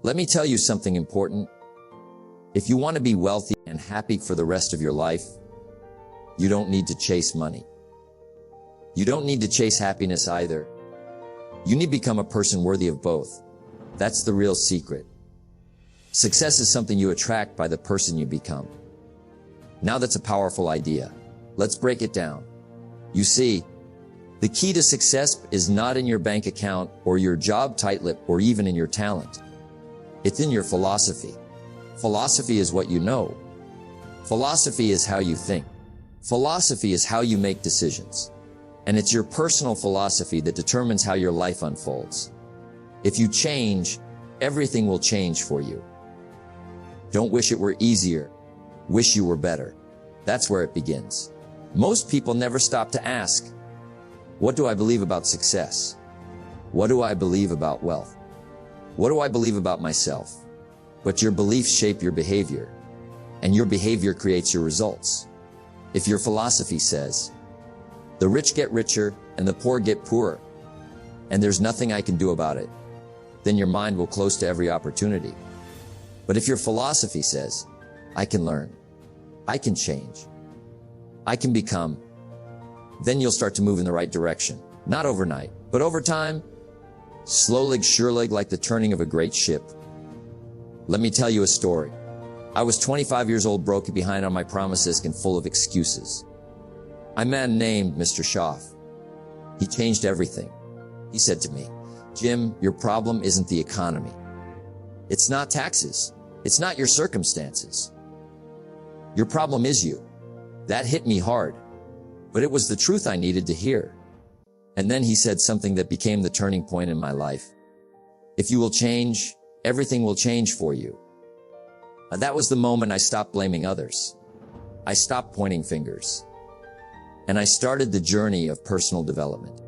Let me tell you something important. If you want to be wealthy and happy for the rest of your life, you don't need to chase money. You don't need to chase happiness either. You need to become a person worthy of both. That's the real secret. Success is something you attract by the person you become. Now that's a powerful idea. Let's break it down. You see, the key to success is not in your bank account or your job title or even in your talent. It's in your philosophy. Philosophy is what you know. Philosophy is how you think. Philosophy is how you make decisions. And it's your personal philosophy that determines how your life unfolds. If you change, everything will change for you. Don't wish it were easier. Wish you were better. That's where it begins. Most people never stop to ask, what do I believe about success? What do I believe about wealth? What do I believe about myself? But your beliefs shape your behavior, and your behavior creates your results. If your philosophy says, the rich get richer and the poor get poorer, and there's nothing I can do about it, then your mind will close to every opportunity. But if your philosophy says, I can learn, I can change, I can become, then you'll start to move in the right direction. Not overnight, but over time, slowly, surely, like the turning of a great ship. Let me tell you a story. I was 25 years old, broke behind on my promises and full of excuses. A man named Mr. Schaff. He changed everything. He said to me, Jim, your problem isn't the economy. It's not taxes. It's not your circumstances. Your problem is you. That hit me hard, but it was the truth I needed to hear. And then he said something that became the turning point in my life. If you will change, everything will change for you. That was the moment I stopped blaming others. I stopped pointing fingers. And I started the journey of personal development.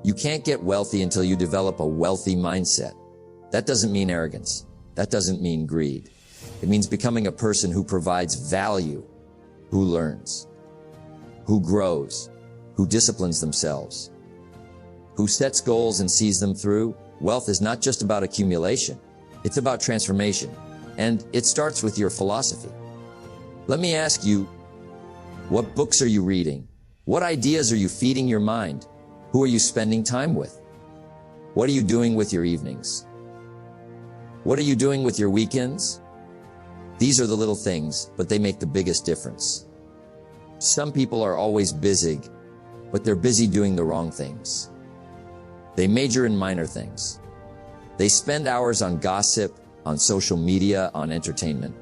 You can't get wealthy until you develop a wealthy mindset. That doesn't mean arrogance. That doesn't mean greed. It means becoming a person who provides value, who learns, who grows, who disciplines themselves, who sets goals and sees them through. Wealth is not just about accumulation. It's about transformation. And it starts with your philosophy. Let me ask you, what books are you reading? What ideas are you feeding your mind? Who are you spending time with? What are you doing with your evenings? What are you doing with your weekends? These are the little things, but they make the biggest difference. Some people are always busy, but they're busy doing the wrong things. They major in minor things. They spend hours on gossip, on social media, on entertainment,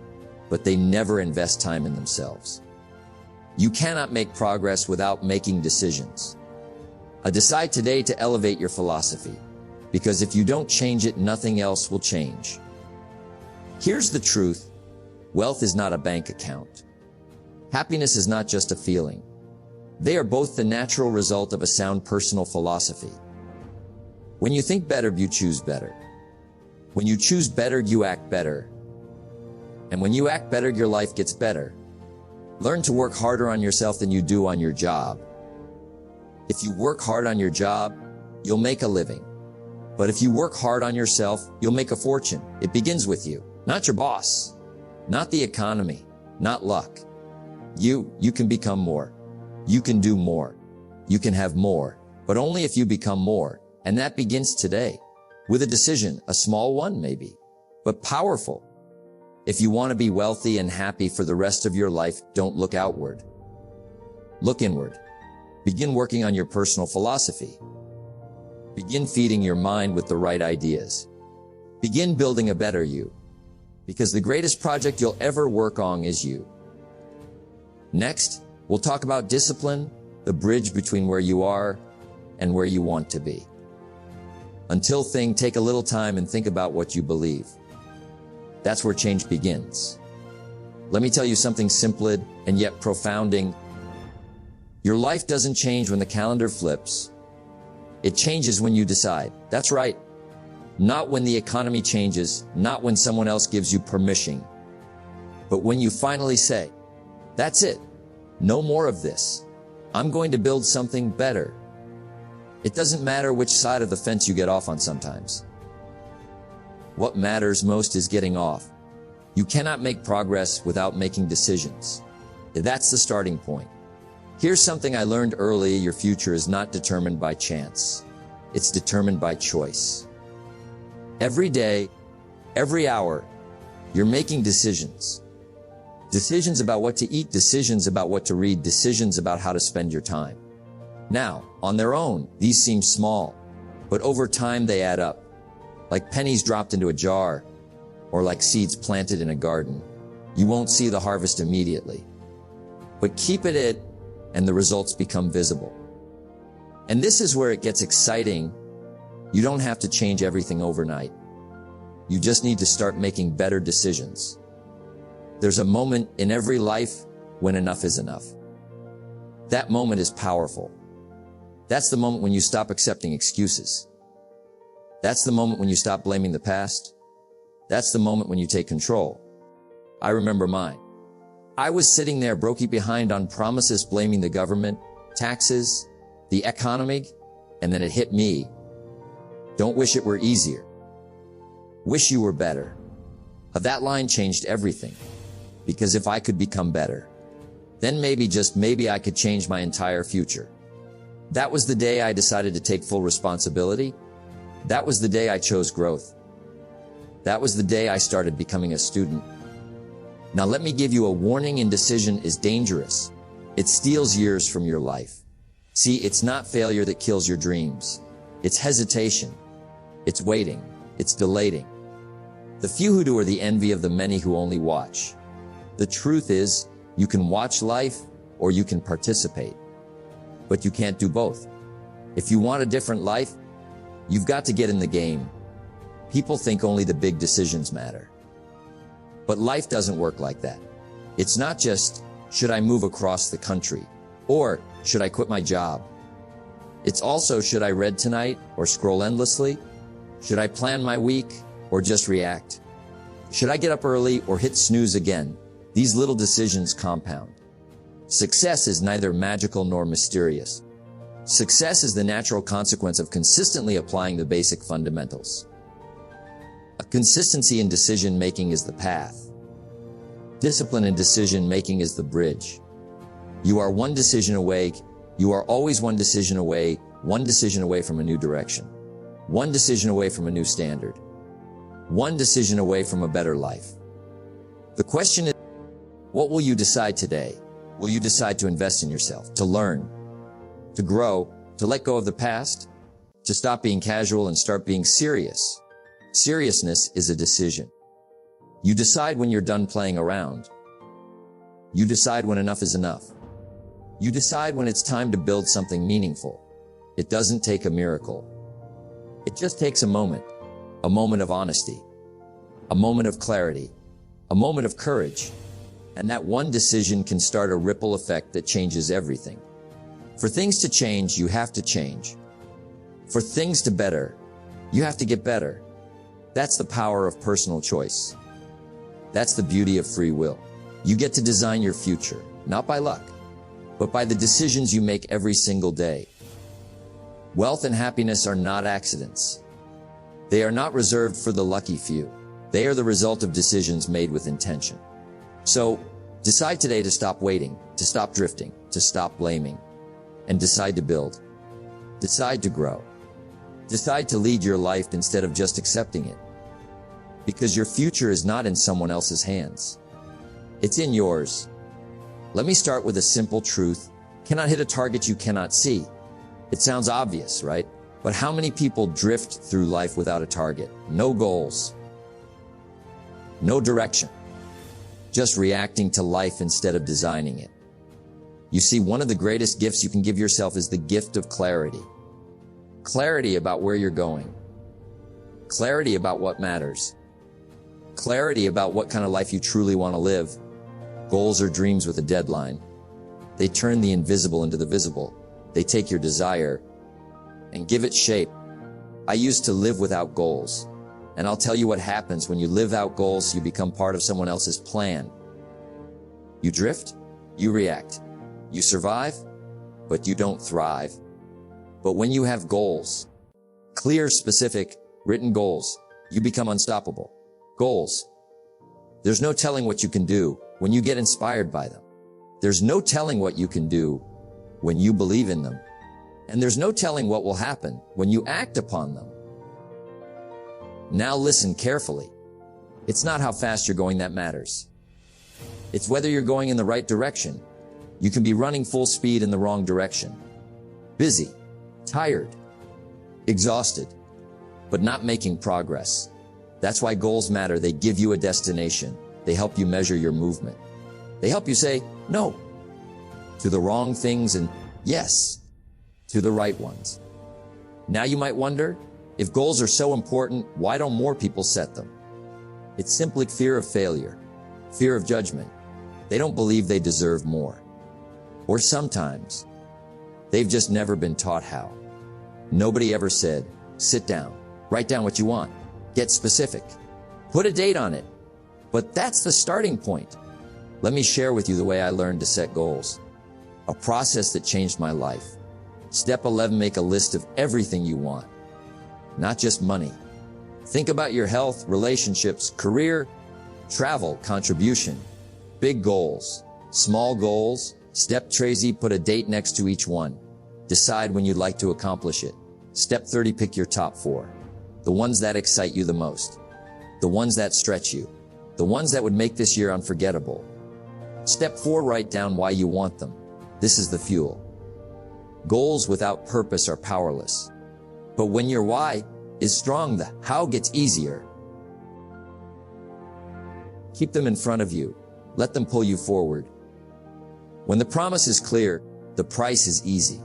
but they never invest time in themselves. You cannot make progress without making decisions. Decide today to elevate your philosophy, because if you don't change it, nothing else will change. Here's the truth. Wealth is not a bank account. Happiness is not just a feeling. They are both the natural result of a sound personal philosophy. When you think better, you choose better. When you choose better, you act better. And when you act better, your life gets better. Learn to work harder on yourself than you do on your job. If you work hard on your job, you'll make a living. But if you work hard on yourself, you'll make a fortune. It begins with you, not your boss, not the economy, not luck. You can become more. You can do more. You can have more, but only if you become more. And that begins today with a decision, a small one maybe, but powerful. If you want to be wealthy and happy for the rest of your life, don't look outward. Look inward. Begin working on your personal philosophy. Begin feeding your mind with the right ideas. Begin building a better you, because the greatest project you'll ever work on is you. Next, we'll talk about discipline, the bridge between where you are and where you want to be. Until then, take a little time and think about what you believe. That's where change begins. Let me tell you something simple and yet profounding. Your life doesn't change when the calendar flips. It changes when you decide. That's right. Not when the economy changes, not when someone else gives you permission, but when you finally say, that's it. No more of this. I'm going to build something better. It doesn't matter which side of the fence you get off on sometimes. What matters most is getting off. You cannot make progress without making decisions. That's the starting point. Here's something I learned early: your future is not determined by chance. It's determined by choice. Every day, every hour, you're making decisions. Decisions about what to eat, decisions about what to read, decisions about how to spend your time. Now, on their own, these seem small, but over time they add up. Like pennies dropped into a jar, or like seeds planted in a garden. You won't see the harvest immediately, but keep at it and the results become visible. And this is where it gets exciting. You don't have to change everything overnight. You just need to start making better decisions. There's a moment in every life when enough is enough. That moment is powerful. That's the moment when you stop accepting excuses. That's the moment when you stop blaming the past. That's the moment when you take control. I remember mine. I was sitting there brokey behind on promises, blaming the government, taxes, the economy, and then it hit me. Don't wish it were easier. Wish you were better. That line changed everything. Because if I could become better, then maybe, just maybe, I could change my entire future. That was the day I decided to take full responsibility. That was the day I chose growth. That was the day I started becoming a student. Now let me give you a warning: indecision is dangerous. It steals years from your life. See, it's not failure that kills your dreams. It's hesitation. It's waiting. It's delaying. The few who do are the envy of the many who only watch. The truth is, you can watch life or you can participate. But you can't do both. If you want a different life, you've got to get in the game. People think only the big decisions matter. But life doesn't work like that. It's not just, should I move across the country? Or, should I quit my job? It's also, should I read tonight or scroll endlessly? Should I plan my week or just react? Should I get up early or hit snooze again? These little decisions compound. Success is neither magical nor mysterious. Success is the natural consequence of consistently applying the basic fundamentals. A consistency in decision-making is the path. Discipline in decision-making is the bridge. You are one decision away. You are always one decision away from a new direction. One decision away from a new standard. One decision away from a better life. The question is, what will you decide today? Will you decide to invest in yourself, to learn, to grow, to let go of the past, to stop being casual and start being serious? Seriousness is a decision. You decide when you're done playing around. You decide when enough is enough. You decide when it's time to build something meaningful. It doesn't take a miracle. It just takes a moment of honesty, a moment of clarity, a moment of courage. And that one decision can start a ripple effect that changes everything. For things to change, you have to change. For things to better, you have to get better. That's the power of personal choice. That's the beauty of free will. You get to design your future, not by luck, but by the decisions you make every single day. Wealth and happiness are not accidents. They are not reserved for the lucky few. They are the result of decisions made with intention. So, decide today to stop waiting, to stop drifting, to stop blaming, and decide to build. Decide to grow. Decide to lead your life instead of just accepting it. Because your future is not in someone else's hands. It's in yours. Let me start with a simple truth. You cannot hit a target you cannot see. It sounds obvious, right? But how many people drift through life without a target? No goals. No direction. Just reacting to life instead of designing it. You see, one of the greatest gifts you can give yourself is the gift of clarity. Clarity about where you're going. Clarity about what matters. Clarity about what kind of life you truly want to live. Goals are dreams with a deadline. They turn the invisible into the visible. They take your desire and give it shape. I used to live without goals. And I'll tell you what happens when you live out goals. You become part of someone else's plan. You drift, you react. You survive, but you don't thrive. But when you have goals, clear, specific, written goals, You become unstoppable. Goals. There's no telling what you can do when you get inspired by them. There's no telling what you can do when you believe in them. And there's no telling what will happen when you act upon them. Now listen carefully. It's not how fast you're going that matters. It's whether you're going in the right direction. You can be running full speed in the wrong direction. Busy, tired, exhausted, but not making progress. That's why goals matter. They give you a destination. They help you measure your movement. They help you say no to the wrong things and yes to the right ones. Now you might wonder, if goals are so important, why don't more people set them? It's simply fear of failure, fear of judgment. They don't believe they deserve more. Or sometimes, they've just never been taught how. Nobody ever said, sit down, write down what you want, get specific, put a date on it. But that's the starting point. Let me share with you the way I learned to set goals. A process that changed my life. Step 11, make a list of everything you want. Not just money. Think about your health, relationships, career, travel, contribution. Big goals, small goals. Step 30, put a date next to each one. Decide when you'd like to accomplish it. Step 30, pick your top 4. The ones that excite you the most. The ones that stretch you. The ones that would make this year unforgettable. Step 4, write down why you want them. This is the fuel. Goals without purpose are powerless. But when your why is strong, the how gets easier. Keep them in front of you. Let them pull you forward. When the promise is clear, the price is easy.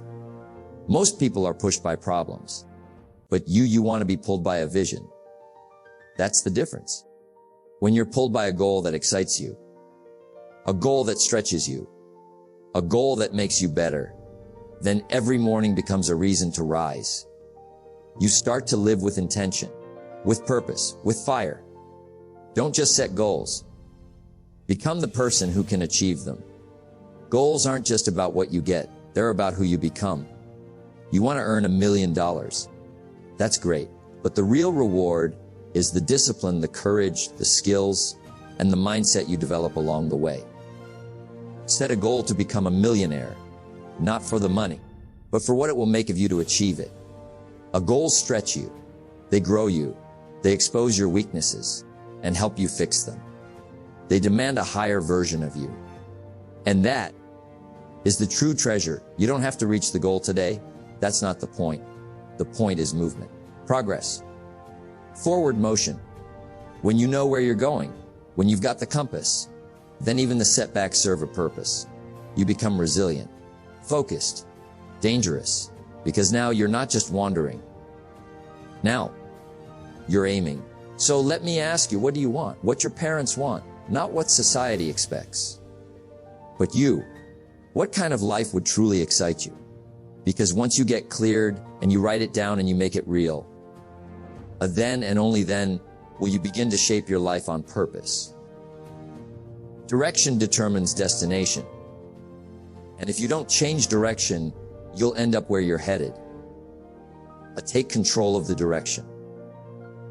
Most people are pushed by problems. But you want to be pulled by a vision. That's the difference. When you're pulled by a goal that excites you, a goal that stretches you, a goal that makes you better, then every morning becomes a reason to rise. You start to live with intention, with purpose, with fire. Don't just set goals. Become the person who can achieve them. Goals aren't just about what you get. They're about who you become. You want to earn $1 million. That's great. But the real reward is the discipline, the courage, the skills, and the mindset you develop along the way. Set a goal to become a millionaire, not for the money, but for what it will make of you to achieve it. A goals stretch you. They grow you. They expose your weaknesses and help you fix them. They demand a higher version of you. And that is the true treasure. You don't have to reach the goal today. That's not the point. The point is movement, progress, forward motion. When you know where you're going, when you've got the compass, then even the setbacks serve a purpose. You become resilient, focused, dangerous, because now you're not just wandering. Now, you're aiming. So let me ask you, what do you want? What your parents want, not what society expects. But you, what kind of life would truly excite you? Because once you get cleared and you write it down and you make it real, then and only then will you begin to shape your life on purpose. Direction determines destination. And if you don't change direction, you'll end up where you're headed. Take control of the direction,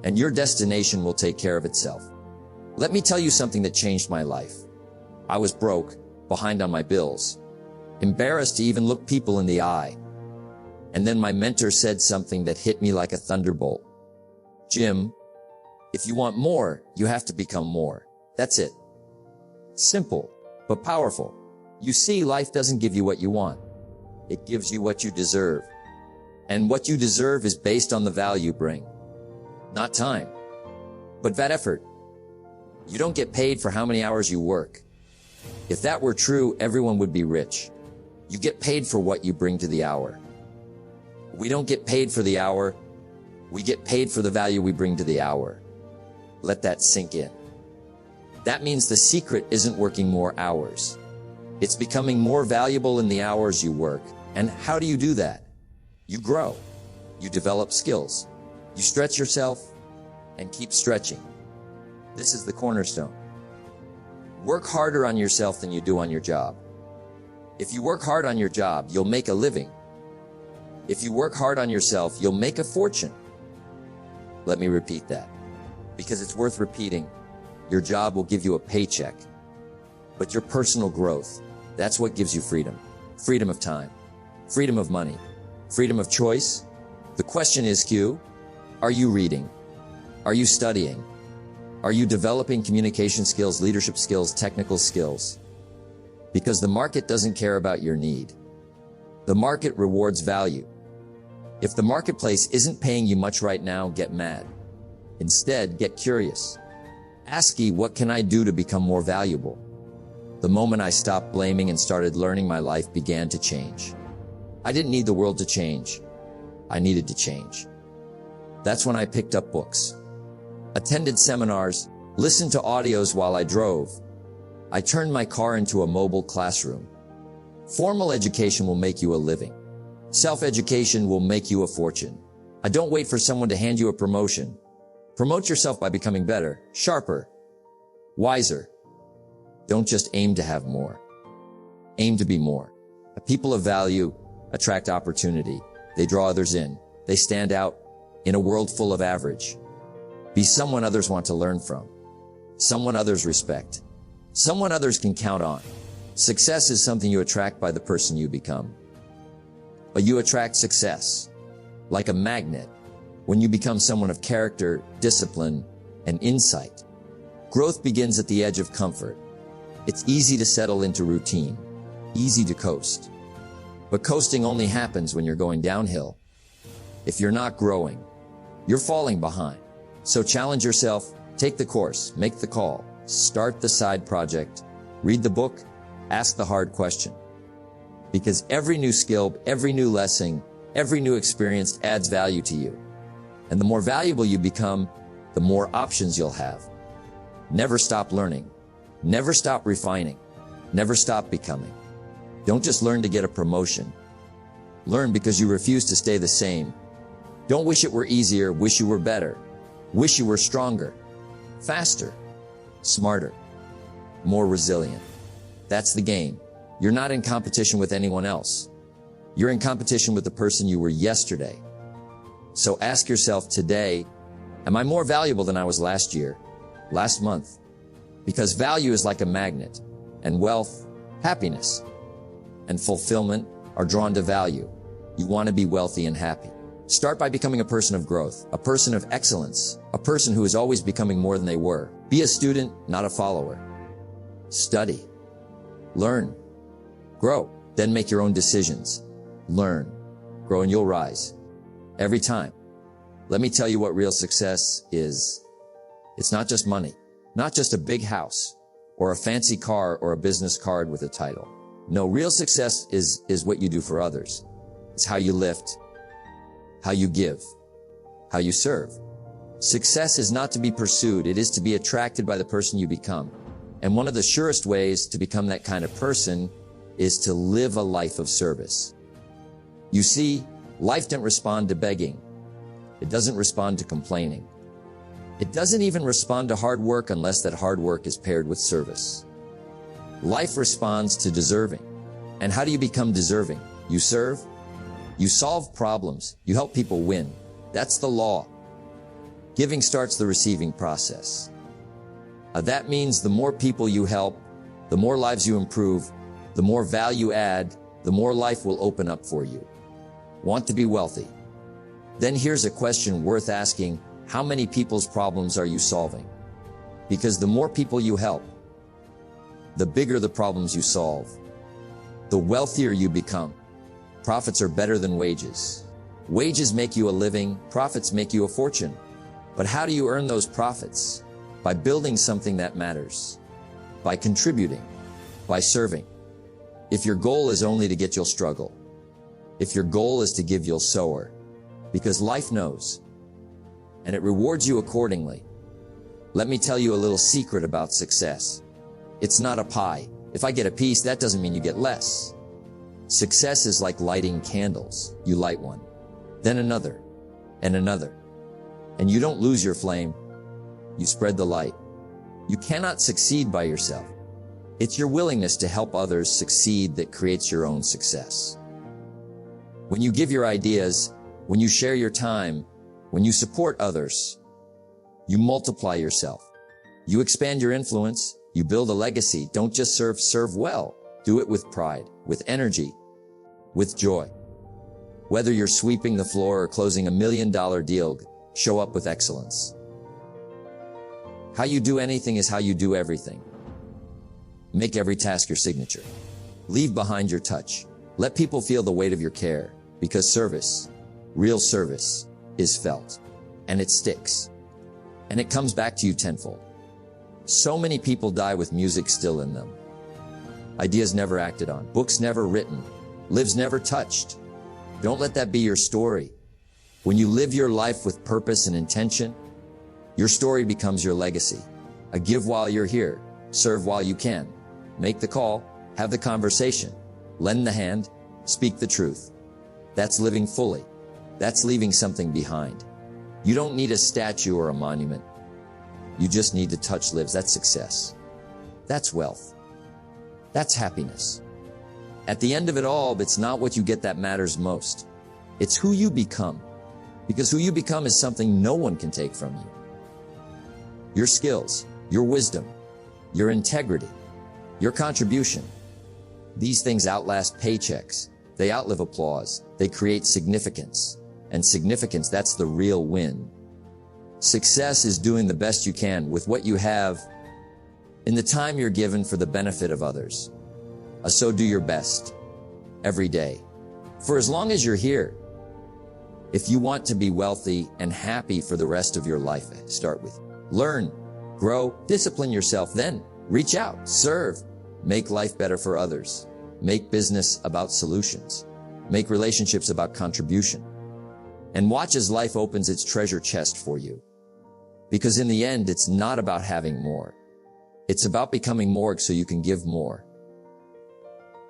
and your destination will take care of itself. Let me tell you something that changed my life. I was broke, behind on my bills, embarrassed to even look people in the eye. And then my mentor said something that hit me like a thunderbolt. Jim, if you want more, you have to become more. That's it. Simple, but powerful. You see, life doesn't give you what you want. It gives you what you deserve. And what you deserve is based on the value you bring. Not time, but that effort. You don't get paid for how many hours you work. If that were true, everyone would be rich. You get paid for what you bring to the hour. We don't get paid for the hour. We get paid for the value we bring to the hour. Let that sink in. That means the secret isn't working more hours. It's becoming more valuable in the hours you work. And how do you do that? You grow. You develop skills. You stretch yourself and keep stretching. This is the cornerstone. Work harder on yourself than you do on your job. If you work hard on your job, you'll make a living. If you work hard on yourself, you'll make a fortune. Let me repeat that. because it's worth repeating. Your job will give you a paycheck, but your personal growth, that's what gives you freedom. Freedom of time, freedom of money, freedom of choice. The question is, Q, are you reading? Are you studying? Are you developing communication skills, leadership skills, technical skills? Because the market doesn't care about your need. The market rewards value. If the marketplace isn't paying you much right now, get mad. Instead, get curious. Ask ye, what can I do to become more valuable? The moment I stopped blaming and started learning, my life began to change. I didn't need the world to change. I needed to change. That's when I picked up books, attended seminars, listened to audios while I drove. I turned my car into a mobile classroom. Formal education will make you a living. Self-education will make you a fortune. Don't wait for someone to hand you a promotion. Promote yourself by becoming better, sharper, wiser. Don't just aim to have more. Aim to be more. People of value attract opportunity. They draw others in. They stand out in a world full of average. Be someone others want to learn from. Someone others respect. Someone others can count on. Success is something you attract by the person you become. But you attract success like a magnet when you become someone of character, discipline, and insight. Growth begins at the edge of comfort. It's easy to settle into routine, easy to coast. But coasting only happens when you're going downhill. If you're not growing, you're falling behind. So challenge yourself, take the course, make the call, start the side project, read the book, ask the hard question. Because every new skill, every new lesson, every new experience adds value to you. And the more valuable you become, the more options you'll have. Never stop learning. Never stop refining. Never stop becoming. Don't just learn to get a promotion. Learn because you refuse to stay the same. Don't wish it were easier, wish you were better. Wish you were stronger, faster, smarter, more resilient. That's the game. You're not in competition with anyone else. You're in competition with the person you were yesterday. So ask yourself today, am I more valuable than I was last year, last month? Because value is like a magnet, and wealth, happiness, and fulfillment are drawn to value. You want to be wealthy and happy. Start by becoming a person of growth, a person of excellence, a person who is always becoming more than they were. Be a student, not a follower. Study, learn, grow, then make your own decisions. Learn, grow, and you'll rise. Every time. Let me tell you what real success is. It's not just money, not just a big house, or a fancy car, or a business card with a title. No, real success is what you do for others. It's how you lift, how you give, how you serve. Success is not to be pursued. It is to be attracted by the person you become. And one of the surest ways to become that kind of person is to live a life of service. You see, life doesn't respond to begging. It doesn't respond to complaining. It doesn't even respond to hard work unless that hard work is paired with service. Life responds to deserving. And how do you become deserving? You serve. You solve problems. You help people win. That's the law. Giving starts the receiving process. That means the more people you help, the more lives you improve, the more value add, the more life will open up for you. Want to be wealthy? Then here's a question worth asking. How many people's problems are you solving? Because the more people you help, the bigger the problems you solve, the wealthier you become. Profits are better than wages. Wages make you a living, profits make you a fortune. But how do you earn those profits? By building something that matters, by contributing, by serving. If your goal is only to get, you'll struggle. If your goal is to give, you'll soar. Because life knows, and it rewards you accordingly. Let me tell you a little secret about success. It's not a pie. If I get a piece, that doesn't mean you get less. Success is like lighting candles. You light one, then another, and another. And you don't lose your flame. You spread the light. You cannot succeed by yourself. It's your willingness to help others succeed that creates your own success. When you give your ideas, when you share your time, when you support others, You multiply yourself. You expand your influence. You build a legacy. Don't just serve well. Do it with pride, with energy, with joy. Whether you're sweeping the floor or closing $1 million deal, show up with excellence. How you do anything is how you do everything. Make every task your signature. Leave behind your touch. Let people feel the weight of your care, because service, real service, is felt, and it sticks, and it comes back to you tenfold. So many people die with music still in them. Ideas never acted on, books never written, lives never touched. Don't let that be your story. When you live your life with purpose and intention, your story becomes your legacy. A give while you're here, serve while you can. Make the call, have the conversation, lend the hand, speak the truth. That's living fully. That's leaving something behind. You don't need a statue or a monument. You just need to touch lives. That's success. That's wealth. That's happiness. At the end of it all, it's not what you get that matters most. It's who you become. Because who you become is something no one can take from you. Your skills, your wisdom, your integrity, your contribution. These things outlast paychecks. They outlive applause. They create significance. And significance, that's the real win. Success is doing the best you can with what you have in the time you're given for the benefit of others. So do your best every day. For as long as you're here, if you want to be wealthy and happy for the rest of your life, start with learn, grow, discipline yourself, then reach out, serve, make life better for others, make business about solutions, make relationships about contribution, and watch as life opens its treasure chest for you. Because in the end, it's not about having more. It's about becoming more so you can give more.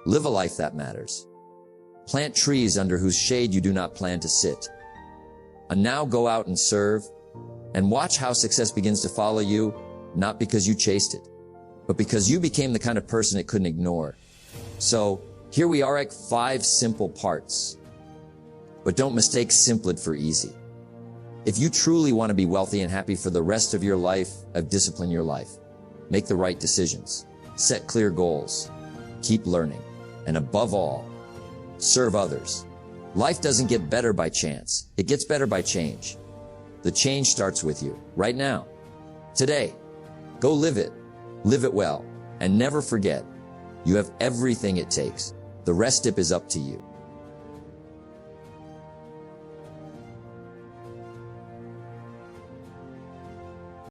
Live a life that matters. Plant trees under whose shade you do not plan to sit. And now go out and serve, and watch how success begins to follow you, not because you chased it, but because you became the kind of person it couldn't ignore. So, here we are at 5 simple parts. But don't mistake simple for easy. If you truly want to be wealthy and happy for the rest of your life, discipline your life. Make the right decisions. Set clear goals. Keep learning. And above all, serve others. Life doesn't get better by chance. It gets better by change. The change starts with you, right now. Today. Go live it well, and never forget, you have everything it takes. The rest is up to you.